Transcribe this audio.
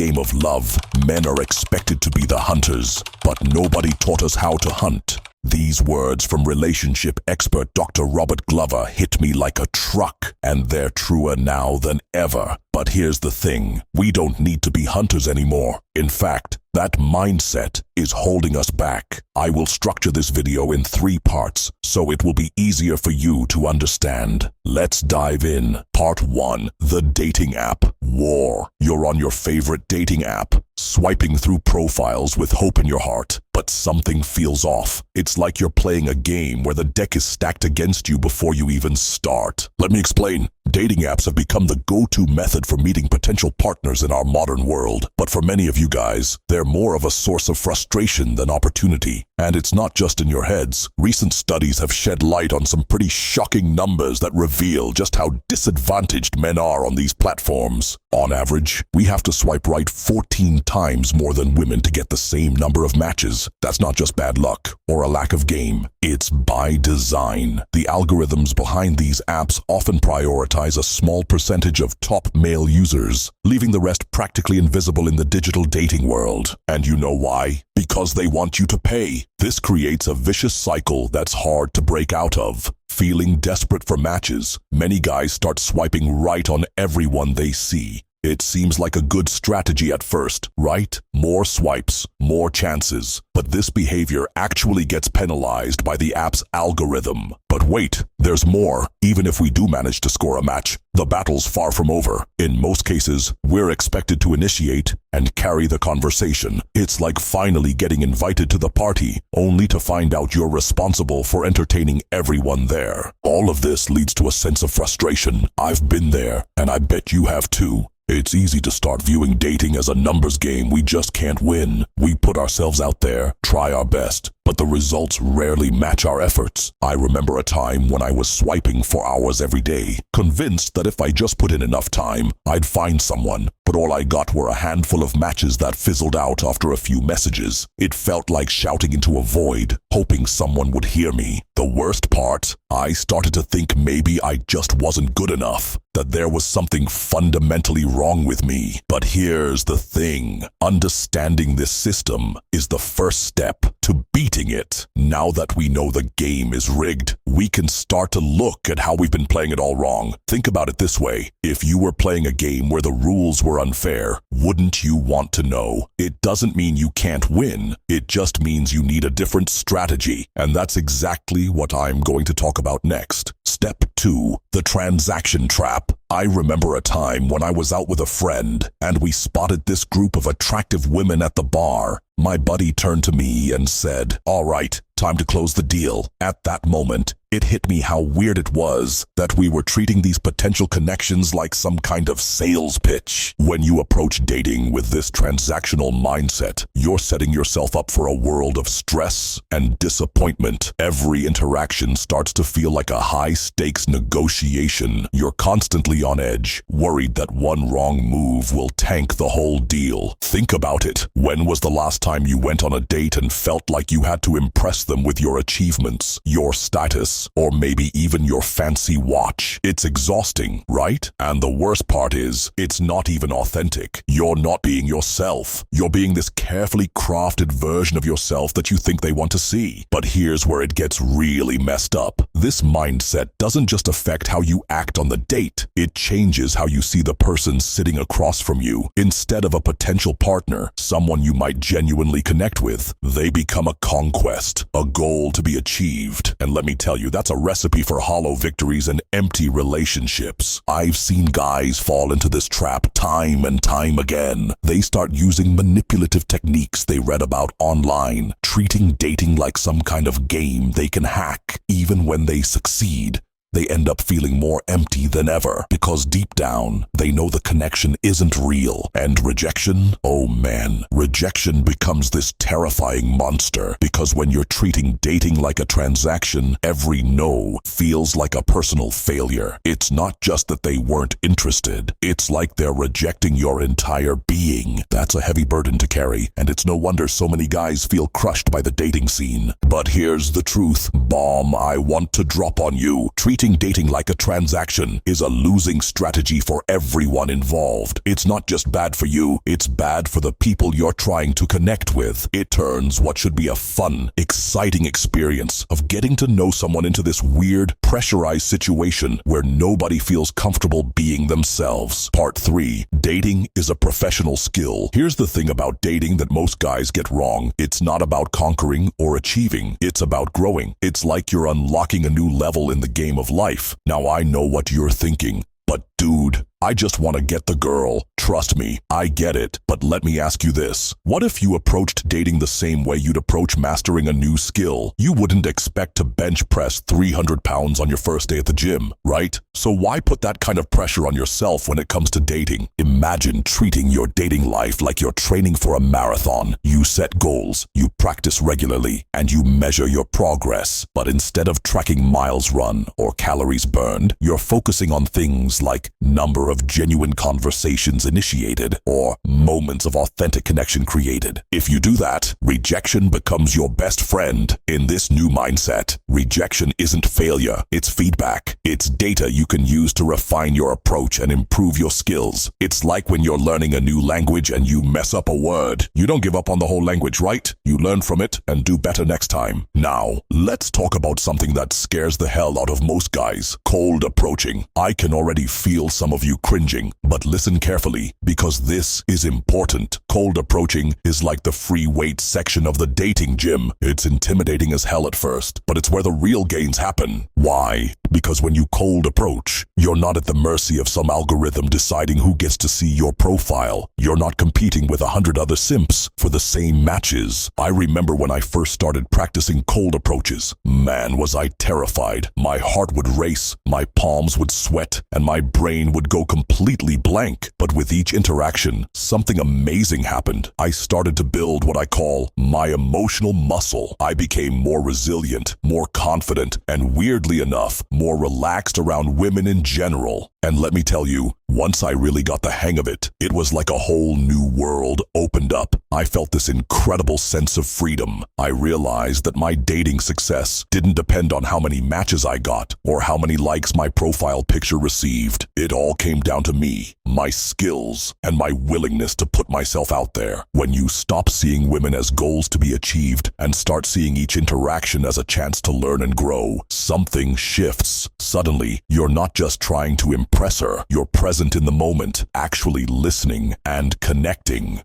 game of love, men are expected to be the hunters, but nobody taught us how to hunt. These words from relationship expert Dr. Robert Glover hit me like a truck, and they're truer now than ever. But here's the thing, we don't need to be hunters anymore. In fact, that mindset is holding us back. I will structure this video in 3 parts, so it will be easier for you to understand. Let's dive in. Part 1, the dating app war. You're on your favorite dating app, swiping through profiles with hope in your heart, but something feels off. It's like you're playing a game where the deck is stacked against you before you even start. Let me explain. Dating apps have become the go-to method for meeting potential partners in our modern world. But for many of you guys, they're more of a source of frustration than opportunity. And it's not just in your heads. Recent studies have shed light on some pretty shocking numbers that reveal just how disadvantaged men are on these platforms. On average, we have to swipe right 14 times more than women to get the same number of matches. That's not just bad luck or a lack of game. It's by design. The algorithms behind these apps often prioritize a small percentage of top male users, leaving the rest practically invisible in the digital dating world. And you know why? Because they want you to pay. This creates a vicious cycle that's hard to break out of. Feeling desperate for matches, many guys start swiping right on everyone they see. It seems like a good strategy at first, right? More swipes, more chances. But this behavior actually gets penalized by the app's algorithm. But wait, there's more. Even if we do manage to score a match, the battle's far from over. In most cases, we're expected to initiate and carry the conversation. It's like finally getting invited to the party, only to find out you're responsible for entertaining everyone there. All of this leads to a sense of frustration. I've been there, and I bet you have too. It's easy to start viewing dating as a numbers game we just can't win. We put ourselves out there, try our best, but the results rarely match our efforts. I remember a time when I was swiping for hours every day, convinced that if I just put in enough time, I'd find someone. But all I got were a handful of matches that fizzled out after a few messages. It felt like shouting into a void, hoping someone would hear me. The worst part, I started to think maybe I just wasn't good enough, that there was something fundamentally wrong with me. But here's the thing, understanding this system is the first step to beating it. Now that we know the game is rigged, we can start to look at how we've been playing it all wrong. Think about it this way. If you were playing a game where the rules were unfair, wouldn't you want to know? It doesn't mean you can't win. It just means you need a different strategy. And that's exactly what I'm going to talk about next. Step 2, the transaction trap. I remember a time when I was out with a friend and we spotted this group of attractive women at the bar. My buddy turned to me and said, "All right, time to close the deal." At that moment, it hit me how weird it was that we were treating these potential connections like some kind of sales pitch. When you approach dating with this transactional mindset, you're setting yourself up for a world of stress and disappointment. Every interaction starts to feel like a high-stakes negotiation. You're constantly on edge, worried that one wrong move will tank the whole deal. Think about it. When was the last time you went on a date and felt like you had to impress them with your achievements, your status, or maybe even your fancy watch? It's exhausting, right? And the worst part is, it's not even authentic. You're not being yourself. You're being this carefully crafted version of yourself that you think they want to see. But here's where it gets really messed up. This mindset doesn't just affect how you act on the date. It changes how you see the person sitting across from you. Instead of a potential partner, someone you might genuinely connect with, they become a conquest, a goal to be achieved. And let me tell you, that's a recipe for hollow victories and empty relationships. I've seen guys fall into this trap time and time again. They start using manipulative techniques they read about online, treating dating like some kind of game they can hack. Even when they succeed, they end up feeling more empty than ever because deep down, they know the connection isn't real. And rejection? Oh man, rejection becomes this terrifying monster because when you're treating dating like a transaction, every no feels like a personal failure. It's not just that they weren't interested. It's like they're rejecting your entire being. That's a heavy burden to carry, and it's no wonder so many guys feel crushed by the dating scene. But here's the truth. Bomb I want to drop on you. Treating Treating dating like a transaction is a losing strategy for everyone involved. It's not just bad for you, it's bad for the people you're trying to connect with. It turns what should be a fun, exciting experience of getting to know someone into this weird, pressurized situation where nobody feels comfortable being themselves. Part 3. Dating is a professional skill. Here's the thing about dating that most guys get wrong. It's not about conquering or achieving. It's about growing. It's like you're unlocking a new level in the game of life. Now I know what you're thinking, but dude, I just want to get the girl. Trust me, I get it. But let me ask you this. What if you approached dating the same way you'd approach mastering a new skill? You wouldn't expect to bench press 300 pounds on your first day at the gym, right? So why put that kind of pressure on yourself when it comes to dating? Imagine treating your dating life like you're training for a marathon. You set goals, you practice regularly, and you measure your progress. But instead of tracking miles run or calories burned, you're focusing on things like number of genuine conversations initiated or moments of authentic connection created. If you do that, rejection becomes your best friend. In this new mindset, rejection isn't failure, it's feedback. It's data you can use to refine your approach and improve your skills. It's like when you're learning a new language and you mess up a word. You don't give up on the whole language, right? You learn from it and do better next time. Now, let's talk about something that scares the hell out of most guys: cold approaching. I can already feel some of you cringing, but listen carefully, because this is important. Cold approaching is like the free weight section of the dating gym. It's intimidating as hell at first, but it's where the real gains happen. Why? Because when you cold approach, you're not at the mercy of some algorithm deciding who gets to see your profile. You're not competing with 100 other simps for the same matches. I remember when I first started practicing cold approaches. Man, was I terrified. My heart would race, my palms would sweat, and my brain would go completely blank. But with each interaction, something amazing happened. I started to build what I call my emotional muscle. I became more resilient, more confident, and weirdly enough, more relaxed around women in general. And let me tell you, once I really got the hang of it, it was like a whole new world opened up. I felt this incredible sense of freedom. I realized that my dating success didn't depend on how many matches I got or how many likes my profile picture received. It all came down to me, my skills, and my willingness to put myself out there. When you stop seeing women as goals to be achieved and start seeing each interaction as a chance to learn and grow, something shifts. Suddenly, you're not just trying to impress her, you're present in the moment, actually listening and connecting.